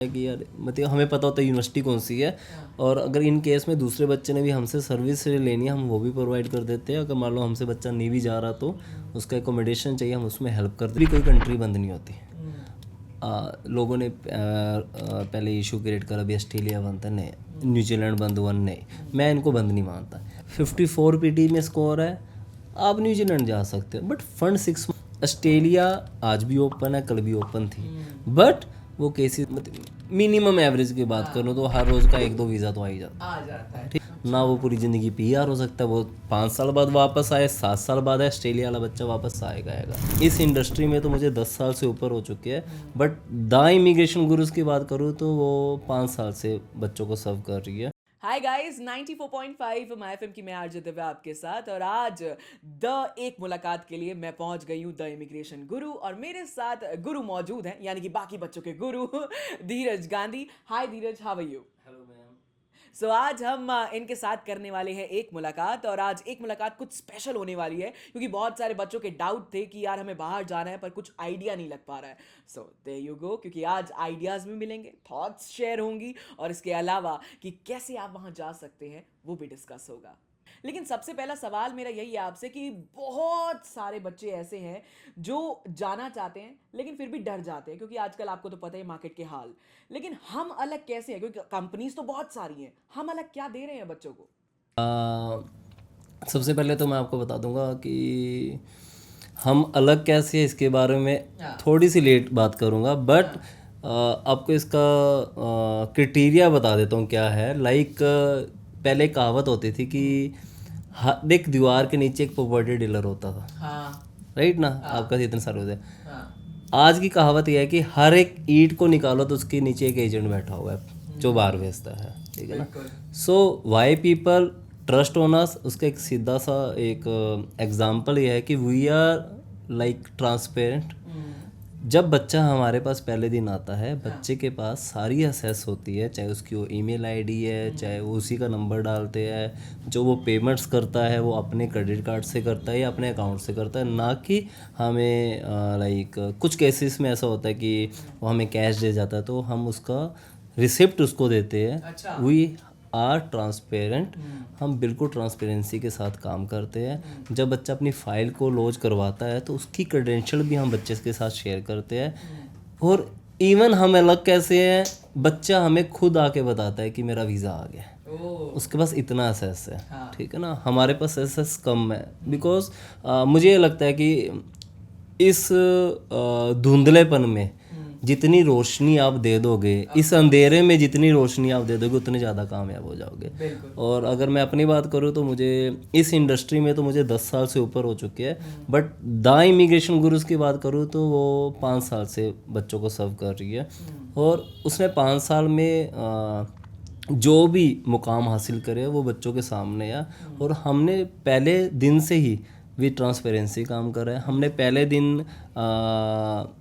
कि यार मतलब हमें पता होता है यूनिवर्सिटी कौन सी है, और अगर इन केस में दूसरे बच्चे ने भी हमसे सर्विस लेनी है हम वो भी प्रोवाइड कर देते हैं। अगर मान लो हमसे बच्चा नहीं भी जा रहा तो उसका एकोमोडेशन चाहिए, हम उसमें हेल्प करते हैं। भी कोई कंट्री बंद नहीं होती। लोगों ने पहले इशू क्रिएट करा भी ऑस्ट्रेलिया बंद है, नहीं, न्यूजीलैंड बंद हुआ, नहीं, मैं इनको बंद नहीं मानता। 54 पीटी में स्कोर है, आप न्यूजीलैंड जा सकते हो, बट फंड 6। ऑस्ट्रेलिया आज भी ओपन है, कल भी ओपन थी, बट वो केसेस मतलब मिनिमम एवरेज की बात करूँ तो हर रोज़ का 1-2 वीज़ा तो आ ही जाता है। ठीक ना, वो पूरी ज़िंदगी पीआर हो सकता है, वो 5 साल बाद वापस आए, 7 साल बाद है, ऑस्ट्रेलिया वाला बच्चा वापस आएगा। इस इंडस्ट्री में तो मुझे 10 साल से ऊपर हो चुके हैं, बट द इमिग्रेशन गुरुज की बात करूँ तो वो 5 साल से बच्चों को सर्व कर रही है। हाय गाइस, 94.5 माय एफएम की मैं आरजे दिव्या आपके साथ, और आज द एक मुलाकात के लिए मैं पहुंच गई हूं द इमिग्रेशन गुरु, और मेरे साथ गुरु मौजूद हैं, यानी कि बाकी बच्चों के गुरु Dheeraj Gandhi. Hi Dheeraj, how are you? Hello ma'am. So आज हम इनके साथ करने वाले हैं एक मुलाकात, और आज एक मुलाकात कुछ स्पेशल होने वाली है क्योंकि बहुत सारे बच्चों के डाउट थे कि यार हमें बाहर जाना है पर कुछ आइडिया नहीं लग पा रहा है। सो देयर यू गो, क्योंकि आज आइडियाज़ भी मिलेंगे, थॉट्स शेयर होंगी, और इसके अलावा कि कैसे आप वहाँ जा सकते हैं वो भी डिस्कस होगा। लेकिन सबसे पहला सवाल मेरा यही है आपसे कि बहुत सारे बच्चे ऐसे हैं जो जाना चाहते हैं लेकिन फिर भी डर जाते हैं, क्योंकि आजकल आपको तो पता है मार्केट के हाल। लेकिन हम अलग कैसे हैं, क्योंकि कंपनीज तो बहुत सारी हैं, हम अलग क्या दे रहे हैं बच्चों को? सबसे पहले तो मैं आपको बता दूंगा कि हम अलग कैसे हैं इसके बारे में थोड़ी सी लेट बात करूंगा, बट आपको इसका क्राइटेरिया बता देता हूँ क्या है। लाइक पहले एक कहावत होती थी कि हर एक दीवार के नीचे एक प्रॉपर्टी डीलर होता था। राइट ना, आपका इतने सारे होते हैं। आज की कहावत यह है कि हर एक ईंट को निकालो तो उसके नीचे एक एजेंट बैठा हुआ है जो बाहर भेजता है। ठीक है ना। So why people trust on us, उसका एक सीधा सा एक एग्जांपल यह है कि वी आर लाइक ट्रांसपेरेंट। जब बच्चा हमारे पास पहले दिन आता है, बच्चे के पास सारी असेस होती है, चाहे उसकी वो ईमेल आईडी है, चाहे वो उसी का नंबर डालते हैं, जो वो पेमेंट्स करता है वो अपने क्रेडिट कार्ड से करता है या अपने अकाउंट से करता है, ना कि हमें लाइक कुछ केसेस में ऐसा होता है कि वो हमें कैश दे जाता है तो हम उसका रिसिप्ट उसको देते हैं। We are transparent. हम बिल्कुल ट्रांसपेरेंसी के साथ काम करते हैं। जब बच्चा अपनी फ़ाइल को लॉन्च करवाता है तो उसकी क्रेडेंशियल भी हम बच्चे के साथ शेयर करते हैं। और इवन हम अलग कैसे हैं, बच्चा हमें खुद आके बताता है कि मेरा वीज़ा आ गया। उसके पास इतना असेस है। ठीक है ना, हमारे पास असेस कम है, बिकॉज मुझे लगता है कि इस धुंधलेपन में जितनी रोशनी आप दे दोगे, इस अंधेरे में जितनी रोशनी आप दे दोगे उतने ज़्यादा कामयाब हो जाओगे। और अगर मैं अपनी बात करूँ तो मुझे इस इंडस्ट्री में तो मुझे 10 साल से ऊपर हो चुके हैं, बट द इमिग्रेशन गुरुज की बात करूँ तो वो 5 साल से बच्चों को सर्व कर रही है। और उसने 5 साल में जो भी मुकाम हासिल करे वो बच्चों के सामने है। और हमने पहले दिन से ही विद ट्रांसपेरेंसी काम कर रहे हैं। हमने पहले दिन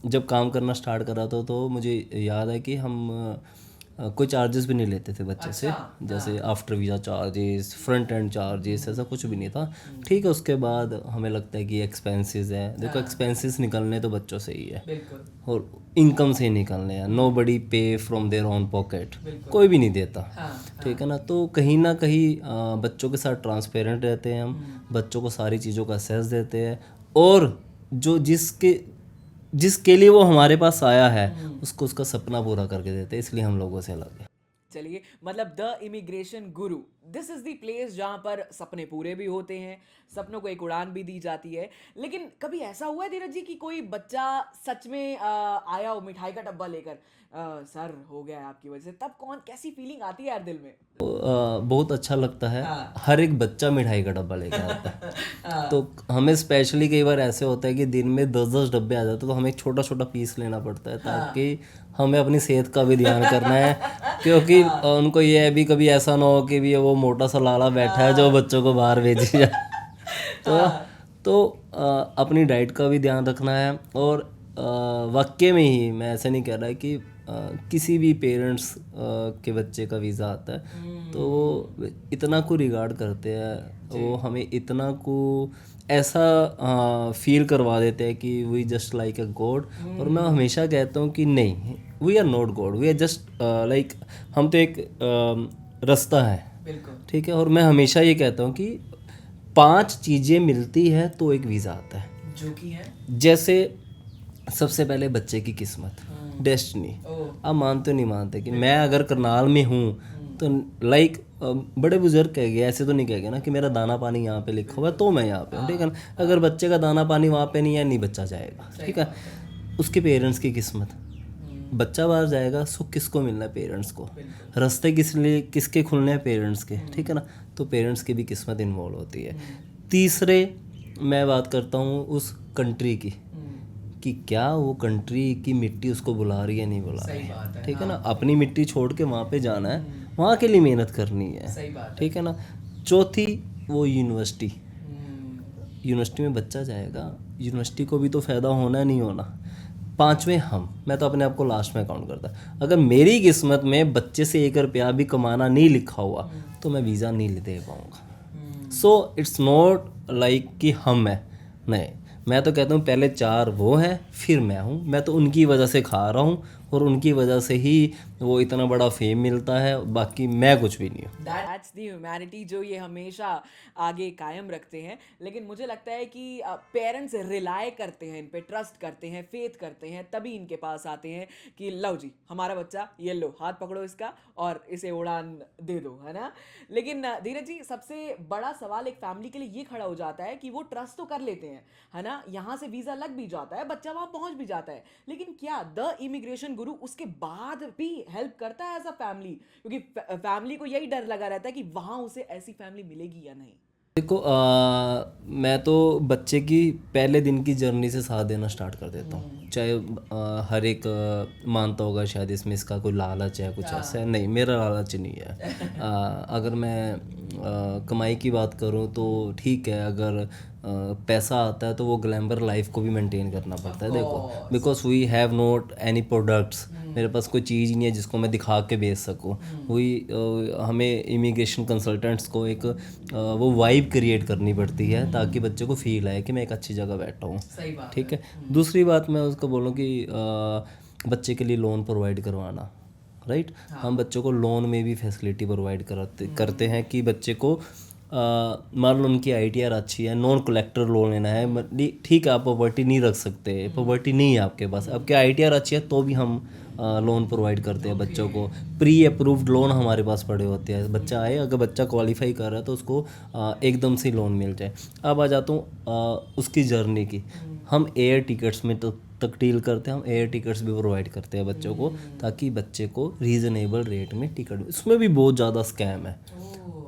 जब काम करना स्टार्ट करा था तो मुझे याद है कि हम कोई चार्जेस भी नहीं लेते थे बच्चे से, जैसे after visa charges, front end charges, ऐसा कुछ भी नहीं था। ठीक है, उसके बाद हमें लगता है कि एक्सपेंसेस हैं। देखो, एक्सपेंसेस निकलने तो बच्चों से ही है और इनकम से ही निकलने हैं। नो बडी पे फ्रॉम देयर ओन पॉकेट, कोई भी नहीं देता। ठीक है ना, तो कहीं ना कहीं बच्चों के साथ ट्रांसपेरेंट रहते हैं हम, बच्चों को सारी चीज़ों का असेस देते हैं, और जो जिसके लिए वो हमारे पास आया है उसको उसका सपना पूरा करके देते हैं, इसलिए हम लोगों से अलग है। चलिए, मतलब the immigration Guru, this is the place जहाँ पर सपने पूरे भी होते हैं, सपनों को एक उड़ान भी दी जाती है। लेकिन कभी ऐसा हुआ है धीरज जी कि कोई बच्चा सच में आया हो मिठाई का डब्बा लेकर, सर हो गया है आपकी वजह से, तब कैसी फीलिंग आती है यार दिल में? बहुत अच्छा लगता है। हर एक बच्चा मिठाई का डब्बा लेके आता है। तो हमें स्पेशली कई बार ऐसे होता है कि दिन में 10-10 डब्बे आ जाते हैं, तो हमें एक छोटा छोटा पीस लेना पड़ता है ताकि हमें अपनी सेहत का भी ध्यान करना है, क्योंकि उनको ये है भी कभी ऐसा ना हो कि भी वो मोटा सा लाला बैठा है जो बच्चों को बाहर भेजी जाए। तो अपनी डाइट का भी ध्यान रखना है। और वाकई में ही मैं ऐसे नहीं कह रहा कि किसी भी पेरेंट्स के बच्चे का वीज़ा आता है तो वो इतना को रिगार्ड करते हैं, वो हमें इतना को ऐसा फील करवा देते हैं कि we just like a god. और मैं हमेशा कहता हूँ कि नहीं, we are not god, we are just like, हम तो एक रास्ता है, बिल्कुल ठीक है। और मैं हमेशा ये कहता हूँ कि 5 चीज़ें मिलती है तो एक वीज़ा आता है, जो कि है जैसे सबसे पहले बच्चे की किस्मत, डेस्टिनी। आप मानते हो नहीं मानते कि मैं अगर करनाल में हूँ तो लाइक बड़े बुजुर्ग कह गए, ऐसे तो नहीं कह गए ना कि मेरा दाना पानी यहाँ पे लिखा हुआ है तो मैं यहाँ पे हूँ, ठीक है ना। अगर बच्चे का दाना पानी वहाँ पे नहीं है, नहीं बच्चा जाएगा, ठीक है। उसके पेरेंट्स की किस्मत, बच्चा बाहर जाएगा, सुख किसको मिलना है? पेरेंट्स को। रास्ते किसके खुलने हैं? पेरेंट्स के, ठीक है ना। तो पेरेंट्स की भी किस्मत इन्वॉल्व होती है। तीसरे मैं बात करता हूँ उस कंट्री की, कि क्या वो कंट्री की मिट्टी उसको बुला रही है, नहीं बुला रही है, ठीक है ना। अपनी मिट्टी छोड़ के वहाँ पे जाना है, वहाँ के लिए मेहनत करनी है, ठीक है ना। चौथी वो यूनिवर्सिटी, यूनिवर्सिटी में बच्चा जाएगा, यूनिवर्सिटी को भी तो फ़ायदा होना नहीं होना। 5वें मैं तो अपने आप को लास्ट में काउंट करता। अगर मेरी किस्मत में बच्चे से 1 रुपया भी कमाना नहीं लिखा हुआ तो मैं वीज़ा नहीं दे पाऊँगा। सो इट्स नॉट लाइक कि हम हैं, नहीं, मैं तो कहता हूँ पहले 4 वो हैं फिर मैं हूँ। मैं तो उनकी वजह से खा रहा हूँ और उनकी वजह से ही वो इतना बड़ा फेम मिलता है, बाकी मैं कुछ भी नहीं हूँ। दैट्स दी ह्यूमैनिटी जो ये हमेशा आगे कायम रखते हैं। लेकिन मुझे लगता है कि पेरेंट्स रिलाय करते हैं इन पे, ट्रस्ट करते हैं, फेथ करते हैं, तभी इनके पास आते हैं कि लो जी हमारा बच्चा, ये लो हाथ पकड़ो इसका और इसे उड़ान दे दो, है ना। लेकिन धीरज जी, सबसे बड़ा सवाल एक फैमिली के लिए ये खड़ा हो जाता है कि वो ट्रस्ट तो कर लेते हैं, है ना, यहाँ से वीज़ा लग भी जाता है, बच्चा वहाँ पहुँच भी जाता है, लेकिन क्या द इमिग्रेशन गुरु उसके बाद भी हेल्प करता है एज अ फैमिली? क्योंकि फैमिली को यही डर लगा रहता है कि वहां उसे ऐसी फैमिली मिलेगी या नहीं। देखो मैं तो बच्चे की पहले दिन की जर्नी से साथ देना स्टार्ट कर देता हूँ, चाहे हर एक मानता होगा शायद इसमें इसका कोई लालच है, कुछ ऐसा है, नहीं, मेरा लालच नहीं है। अगर मैं कमाई की बात करूँ तो ठीक है, अगर पैसा आता है तो वो ग्लैमर लाइफ को भी मेंटेन करना पड़ता है। देखो, because we have not any products, मेरे पास कोई चीज़ नहीं है जिसको मैं दिखा के बेच सकूँ। वही हमें इमिग्रेशन कंसल्टेंट्स को एक वो वाइब क्रिएट करनी पड़ती है ताकि बच्चे को फील आए कि मैं एक अच्छी जगह बैठा हूँ, ठीक है। दूसरी बात मैं उसको बोलूँ कि बच्चे के लिए लोन प्रोवाइड करवाना, राइट। हम बच्चों को लोन में भी फैसिलिटी प्रोवाइड करते हैं कि बच्चे को मान लो उनकी ITR अच्छी है, नॉन कलेक्टर लोन लेना है, ठीक है, आप प्रॉपर्टी नहीं रख सकते, प्रॉपर्टी नहीं है आपके पास, आपके ITR अच्छी है तो भी हम लोन प्रोवाइड करते हैं बच्चों को। प्री अप्रूव्ड लोन हमारे पास पड़े होते हैं, बच्चा आए, अगर बच्चा क्वालिफाई कर रहा है तो उसको एकदम से लोन मिल जाए। अब आ जाता हूँ उसकी जर्नी की। हम एयर टिकट्स में तक डील करते हैं, हम एयर टिकट्स भी प्रोवाइड करते हैं बच्चों को, ताकि बच्चे को रीज़नेबल रेट में टिकट, इसमें भी बहुत ज़्यादा स्कैम है,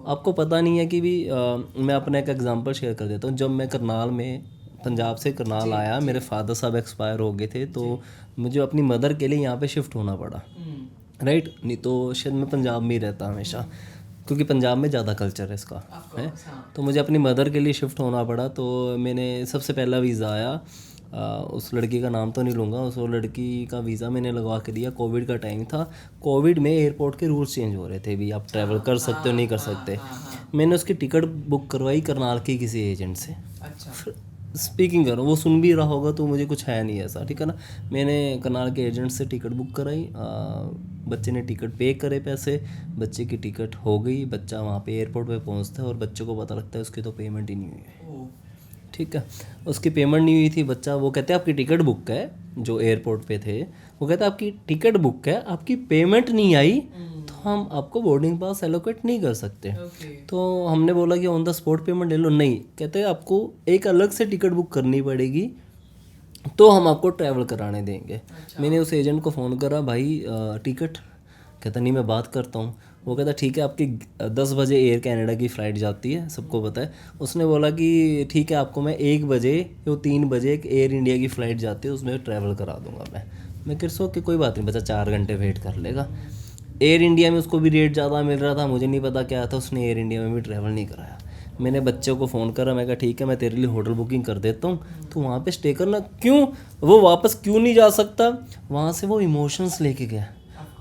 आपको पता नहीं है कि भी। मैं अपना एक एग्जांपल शेयर कर देता हूँ। जब मैं करनाल में, पंजाब से करनाल आया, मेरे फादर साहब एक्सपायर हो गए थे, तो मुझे अपनी मदर के लिए यहाँ पे शिफ्ट होना पड़ा, राइट। नहीं तो शायद मैं पंजाब में ही रहता हमेशा, क्योंकि पंजाब में ज़्यादा कल्चर है इसका, है। तो मुझे अपनी मदर के लिए शिफ्ट होना पड़ा। तो मैंने सबसे पहला वीज़ा आया, उस लड़की का नाम तो नहीं लूँगा, उस लड़की का वीज़ा मैंने लगवा के दिया। कोविड का टाइम था, कोविड में एयरपोर्ट के रूल्स चेंज हो रहे थे, भी आप ट्रैवल कर सकते हो नहीं कर सकते। मैंने उसकी टिकट बुक करवाई करनाल के किसी एजेंट से। अच्छा, स्पीकिंग करो, वो सुन भी रहा होगा तो मुझे कुछ है नहीं ऐसा, ठीक है ना। मैंने करनाल के एजेंट से टिकट बुक कराई, बच्चे ने टिकट पे करे पैसे, बच्चे की टिकट हो गई, बच्चा वहाँ पे एयरपोर्ट पे पहुँचता है और बच्चे को पता लगता है उसकी तो पेमेंट ही नहीं हुई है, ठीक है। उसकी पेमेंट नहीं हुई थी, बच्चा, वो कहते हैं आपकी टिकट बुक है, जो एयरपोर्ट पे थे, वो कहते हैं आपकी टिकट बुक है, आपकी पेमेंट नहीं आई तो हम आपको बोर्डिंग पास एलोकेट नहीं कर सकते। तो हमने बोला कि ऑन द स्पॉट पेमेंट ले लो, नहीं, कहते हैं आपको एक अलग से टिकट बुक करनी पड़ेगी तो हम आपको ट्रैवल कराने देंगे। मैंने उस एजेंट को फ़ोन करा, भाई टिकट, कहता नहीं मैं बात करता हूँ। वो कहता ठीक है, आपकी 10 बजे एयर कनाडा की फ़्लाइट जाती है, सबको पता है। उसने बोला कि ठीक है, आपको मैं 1 बजे या 3 बजे एक एयर इंडिया की फ़्लाइट जाती है, उसमें ट्रैवल करा दूंगा मैं किर सो कि कोई बात नहीं, बच्चा 4 घंटे वेट कर लेगा। एयर इंडिया में उसको भी रेट ज़्यादा मिल रहा था, मुझे नहीं पता क्या था, उसने एयर इंडिया में भी ट्रैवल नहीं कराया। मैंने बच्चे को फ़ोन करा, मैं कहा ठीक है मैं तेरे लिए होटल बुकिंग कर देता हूँ, तो वहाँ पे स्टे करना। क्यों वो वापस क्यों नहीं जा सकता? वहाँ से वो इमोशंस लेके गया,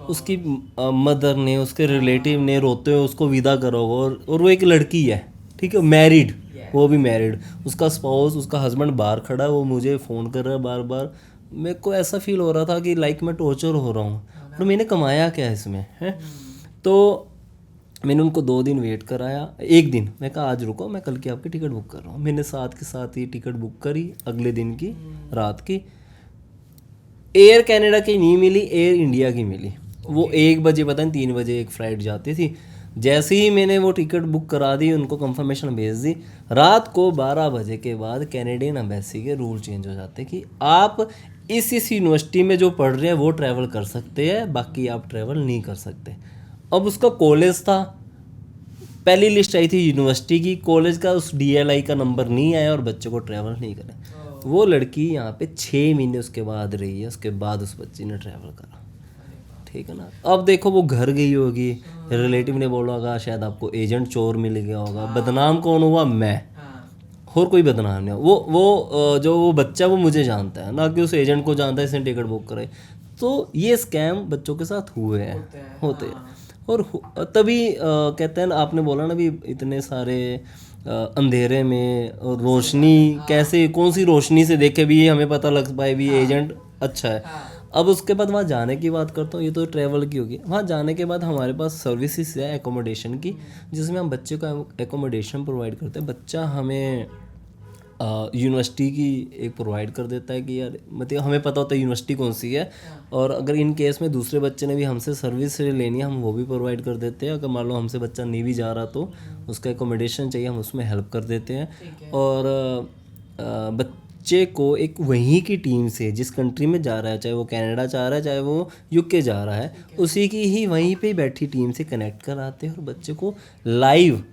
उसकी मदर ने, उसके रिलेटिव ने रोते हुए उसको विदा करा होगा, और वो एक लड़की है, ठीक है, मैरिड, वो भी मैरिड, उसका स्पाउस, उसका हस्बैंड बाहर खड़ा है, वो मुझे फ़ोन कर रहा है बार बार। मेरे को ऐसा फील हो रहा था कि लाइक मैं टॉर्चर हो रहा हूँ, और मैंने कमाया क्या इसमें है? तो मैंने उनको 2 दिन वेट कराया, एक दिन मैं कहा आज रुको, मैं कल की आपकी टिकट बुक कर रहा हूँ। मैंने साथ के साथ ही टिकट बुक करी अगले दिन की रात की। एयर कनाडा की नहीं मिली, एयर इंडिया की मिली। वो 1 बजे, पता नहीं 3 बजे एक फ़्लाइट जाती थी। जैसे ही मैंने वो टिकट बुक करा दी, उनको कंफर्मेशन भेज दी, रात को 12 बजे के बाद कैनेडियन एम्बेसी के रूल चेंज हो जाते कि आप इस यूनिवर्सिटी में जो पढ़ रहे हैं वो ट्रैवल कर सकते हैं, बाकी आप ट्रैवल नहीं कर सकते। अब उसका कॉलेज था, पहली लिस्ट आई थी यूनिवर्सिटी की, कॉलेज का उस DLI का नंबर नहीं आया और बच्चे को ट्रैवल नहीं करें। वो लड़की यहाँ पे 6 महीने उसके बाद रही है, उसके बाद उस बच्ची ने ट्रैवल करा, ठीक है ना। अब देखो वो घर गई होगी, रिलेटिव ने बोला होगा शायद आपको एजेंट चोर मिल गया होगा, बदनाम कौन हुआ? मैं, और कोई बदनाम नहीं। वो जो वो बच्चा वो मुझे जानता है, ना कि उस एजेंट को जानता है इसने टिकट बुक कराई। तो ये स्कैम बच्चों के साथ हुए हैं, होते हैं। और तभी कहते हैं ना, आपने बोला ना भी इतने सारे अंधेरे में और रोशनी कैसे, कौन सी रोशनी से देखे भी हमें पता लग पाए भी एजेंट अच्छा है। अब उसके बाद वहाँ जाने की बात करता हूँ, ये तो ट्रैवल की होगी। वहाँ जाने के बाद हमारे पास सर्विसेज है एकोमोडेशन की, जिसमें हम बच्चे को एकोमोडेशन प्रोवाइड करते हैं। बच्चा हमें यूनिवर्सिटी की एक प्रोवाइड कर देता है कि यार, मतलब हमें पता होता है यूनिवर्सिटी कौन सी है, और अगर इन केस में दूसरे बच्चे ने भी हमसे सर्विस लेनी है, हम वो भी प्रोवाइड कर देते हैं। अगर मान लो हमसे बच्चा नहीं भी जा रहा तो उसका एकोमोडेशन चाहिए, हम उसमें हेल्प कर देते हैं। और बच्चे को एक वहीं की टीम से, जिस कंट्री में जा रहा है, चाहे वो कनाडा जा रहा है चाहे वो UK जा रहा है, उसी की ही वहीं पे बैठी टीम से कनेक्ट कराते हैं, और बच्चे को लाइव,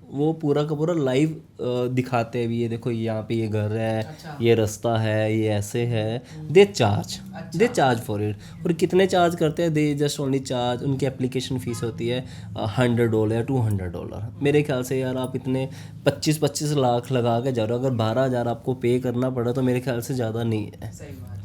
वो पूरा का पूरा लाइव दिखाते हैं भी, ये देखो यहाँ पे ये घर है, ये रास्ता है, ये ऐसे है। They charge for it. और कितने चार्ज करते हैं? दे जस्ट ओनली चार्ज, उनकी एप्लीकेशन फ़ीस होती है $100 या $200। मेरे ख्याल से यार आप इतने 25-25 लाख लगा के जा रहे हो, अगर 12,000 आपको पे करना पड़ा तो मेरे ख्याल से ज़्यादा नहीं है,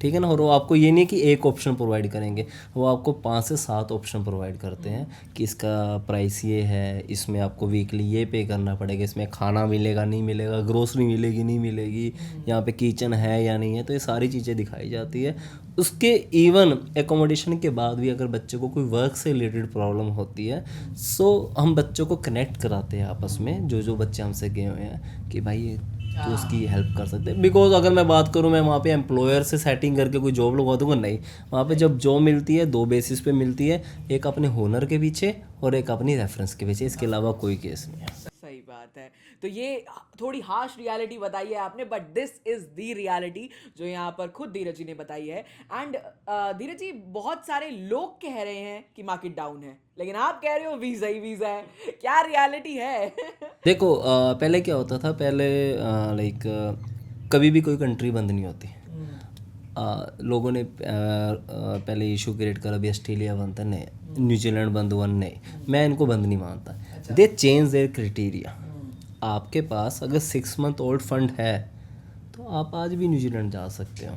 ठीक है ना। और वो आपको ये नहीं कि एक ऑप्शन प्रोवाइड करेंगे, वो आपको 5 से 7 ऑप्शन प्रोवाइड करते हैं कि इसका प्राइस ये है, इसमें आपको वीकली ये पे करना पड़ेगा, इसमें खाना मिलेगा नहीं मिलेगा, ग्रोसरी मिलेगी नहीं मिलेगी, यहाँ पे किचन है या नहीं है, तो ये सारी चीज़ें दिखाई जाती है। उसके इवन एकोमोडेशन के बाद भी अगर बच्चे को कोई वर्क से रिलेटेड प्रॉब्लम होती है, सो हम बच्चों को कनेक्ट कराते हैं आपस में, जो बच्चे हमसे गए हुए हैं, कि भाई तो उसकी हेल्प कर सकते हैं। बिकॉज अगर मैं बात करूँ, मैं वहाँ पे एम्प्लॉयर से सेटिंग करके कोई जॉब लगवा दूंगा, नहीं। वहाँ पे जब जॉब मिलती है 2 बेसिस पे मिलती है, एक अपने होनर के पीछे और एक अपनी रेफरेंस के पीछे, इसके अलावा कोई केस नहीं है। सही बात है। तो ये थोड़ी हार्श रियलिटी बताई है आपने, but this is the reality जो यहाँ पर खुद धीरज जी ने बताई है। एंड धीरज जी, बहुत सारे लोग कह रहे हैं कि मार्केट डाउन है, लेकिन आप कह रहे हो वीज़ा ही वीज़ा है। क्या रियलिटी है? देखो पहले क्या होता था, पहले लाइक कभी भी कोई कंट्री बंद नहीं होती। लोगों ने पहले इशू क्रिएट करा भी ऑस्ट्रेलिया बंद है, नहीं, न्यूजीलैंड बंद हुआ, नहीं, मैं इनको बंद नहीं मानता। दे चेंज देयर क्राइटेरिया। आपके पास अगर 6 मंथ ओल्ड फंड है तो आप आज भी न्यूजीलैंड जा सकते हो।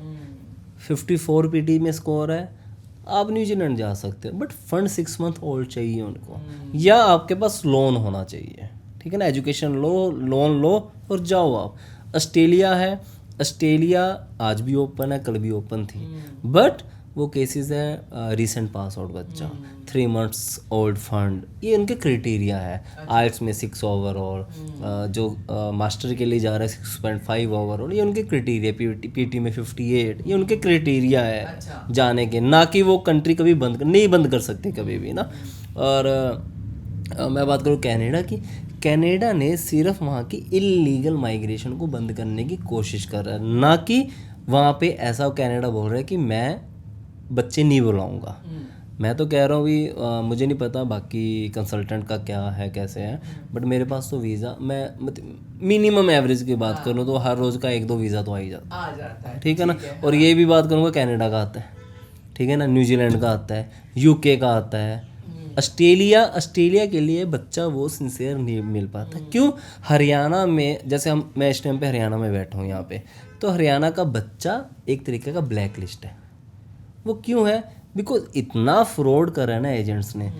54 PT में स्कोर है, आप न्यूजीलैंड जा सकते हो, बट फंड 6 मंथ ओल्ड चाहिए उनको, या आपके पास लोन होना चाहिए, ठीक है ना, एजुकेशन लोन लो और जाओ आप। ऑस्ट्रेलिया है, ऑस्ट्रेलिया आज भी ओपन है, कल भी ओपन थी, बट वो केसेस है रिसेंट पास आउट बच्चा, 3 मंथ्स ओल्ड फंड, ये उनके क्राइटेरिया है। आइट्स में 6 ओवरऑल, जो मास्टर के लिए जा रहा है 6.5 ओवरऑल, ये उनके क्राइटेरिया। PT में 58, ये उनके क्राइटेरिया है जाने के, ना कि वो कंट्री कभी नहीं बंद कर सकते कभी भी ना। और मैं बात करूँ कनाडा की, कनाडा ने सिर्फ वहाँ की इलीगल माइग्रेशन को बंद करने की कोशिश कर रहा है, ना कि वहाँ पे ऐसा कनाडा बोल रहा है कि मैं बच्चे नहीं बुलाऊंगा। मैं तो कह रहा हूँ भी मुझे नहीं पता बाकी कंसल्टेंट का क्या है कैसे है, बट मेरे पास तो वीज़ा, मैं मतलब मिनिमम एवरेज की बात करूँ तो हर रोज़ का 1-2 वीज़ा तो आ जाता है, ठीक है ना। और ये भी बात करूँगा कनाडा का आता है, ठीक है ना, न्यूजीलैंड का आता है, UK का आता है, ऑस्ट्रेलिया के लिए बच्चा वो सिंसियर नहीं मिल पाता। क्यों? हरियाणा में जैसे मैं इस टाइम पे हरियाणा में बैठा हूँ यहाँ पे, तो हरियाणा का बच्चा एक तरीके का ब्लैक लिस्ट है। वो क्यों है? बिकॉज इतना फ्रॉड करा है ना एजेंट्स ने,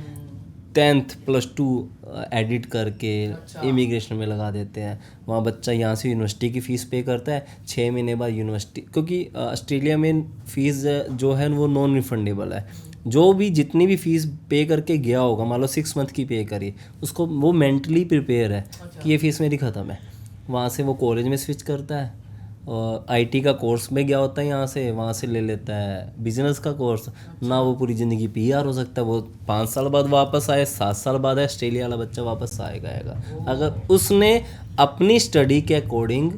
10th +2 एडिट करके इमिग्रेशन में लगा देते हैं। वहाँ बच्चा यहाँ से यूनिवर्सिटी की फ़ीस पे करता है, 6 महीने बाद यूनिवर्सिटी, क्योंकि ऑस्ट्रेलिया में फ़ीस जो है वो नॉन रिफंडेबल है। जो भी जितनी भी फ़ीस पे करके गया होगा, मान लो 6 मंथ की पे करी, उसको वो मेंटली प्रिपेयर है कि ये फ़ीस मेरी ख़त्म है। वहाँ से वो कॉलेज में स्विच करता है, और आईटी का कोर्स में गया होता है यहाँ से, वहाँ से ले लेता है बिजनेस का कोर्स। ना वो पूरी ज़िंदगी पीआर हो सकता है, वो 5 साल बाद वापस आए, 7 साल बाद है, ऑस्ट्रेलिया वाला बच्चा वापस आएगा अगर उसने अपनी स्टडी के अकॉर्डिंग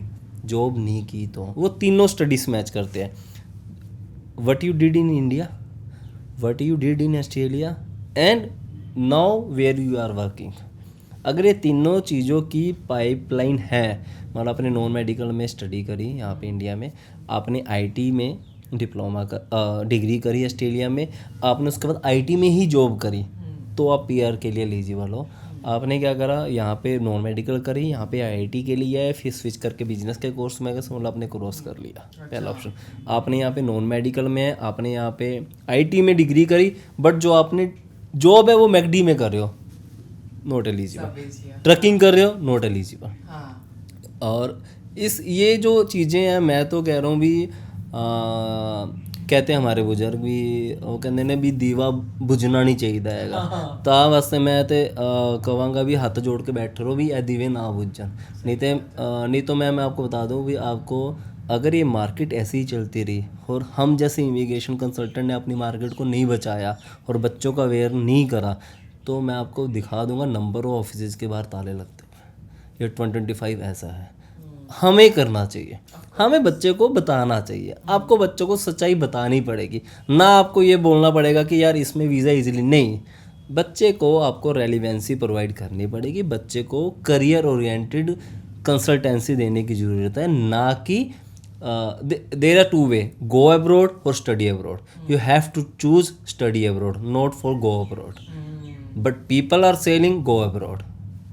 जॉब नहीं की। तो वो तीनों स्टडीज मैच करते हैं, what you did in India, what you did in Australia, and now where you are working. अगर ये तीनों चीज़ों की पाइपलाइन है, मतलब आपने नॉन मेडिकल में स्टडी करी यहाँ पे इंडिया में, आपने आईटी में डिप्लोमा का डिग्री करी ऑस्ट्रेलिया में, आपने उसके बाद आईटी में ही जॉब करी, तो आप पीआर के लिए एलिजिबल हो। आपने क्या करा, यहाँ पे नॉन मेडिकल करी, यहाँ पे आईटी के लिए आए, फिर स्विच करके बिजनेस के कोर्स में गए, मतलब आपने क्रॉस कर लिया। पहला ऑप्शन, आपने यहाँ पे नॉन मेडिकल में है, आपने यहाँ पे आईटी में डिग्री करी, बट जो आपने जॉब है वो मैकडी में कर रहे हो, नॉट एलिजिबल। ट्रकिंग कर रहे हो, नॉट एलिजिबल। और ये जो चीज़ें हैं, मैं तो कह रहा हूँ भी कहते हैं हमारे बुजुर्ग भी, वो कहते ने भी दीवा बुझना नहीं चाहिए हैगा। ता वास्ते मैं तो कहांगा भी हाथ जोड़ के बैठे रहो भी, ए दीवे ना बुझन। नहीं तो मैं आपको बता दूँ भी, आपको अगर ये मार्केट ऐसे ही चलती रही और हम जैसे इमिग्रेशन कंसल्टेंट ने अपनी मार्केट को नहीं बचाया और बच्चों का अवेयर नहीं करा, तो मैं आपको दिखा दूंगा नंबर ऑफ ऑफिस के बाहर ताले लगते हुए। ये 2025 ऐसा है। हमें करना चाहिए, हमें बच्चे को बताना चाहिए। आपको बच्चों को सच्चाई बतानी पड़ेगी, ना आपको ये बोलना पड़ेगा कि यार इसमें वीज़ा इजीली नहीं। बच्चे को आपको रेलिवेंसी प्रोवाइड करनी पड़ेगी, बच्चे को करियर ओरिएंटेड कंसल्टेंसी देने की ज़रूरत है, ना कि there are 2 way, go abroad और study abroad. You have to choose study abroad, not for go abroad. But people are selling go abroad,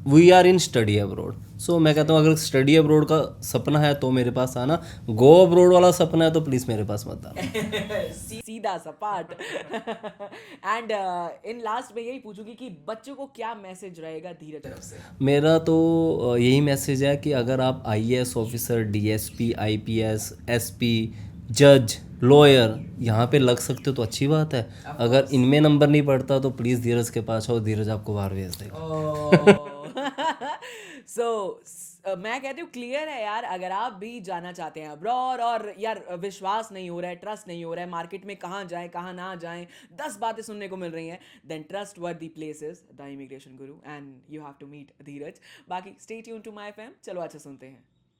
we are in study abroad. So मैं कहता हूँ अगर स्टडी अब्रॉड का सपना है तो मेरे पास आना, गो अब्रॉड वाला सपना है तो प्लीज़ मेरे पास मत आना। सीधा सपाट। एंड इन लास्ट में यही पूछूंगी कि बच्चों को क्या मैसेज रहेगा धीरज तरफ से? मेरा तो यही मैसेज है कि अगर आप IAS officer, DSP, IPS, SP, जज, लॉयर यहाँ पे लग सकते हो तो अच्छी बात है। अगर इनमें नंबर नहीं पड़ता तो प्लीज़ धीरज के पास आओ, धीरज आपको बाहर भेज देगा। सो मैं कहती हूँ क्लियर है यार। अगर आप भी जाना चाहते हैं अब्रॉड और यार विश्वास नहीं हो रहा है, ट्रस्ट नहीं हो रहा है, मार्केट में कहाँ जाएं कहाँ ना जाएं, 10 बातें सुनने को मिल रही हैं, then trustworthy place is the immigration guru and you have to meet Dheeraj. बाकी stay tune to my FM. चलो अच्छा सुनते हैं।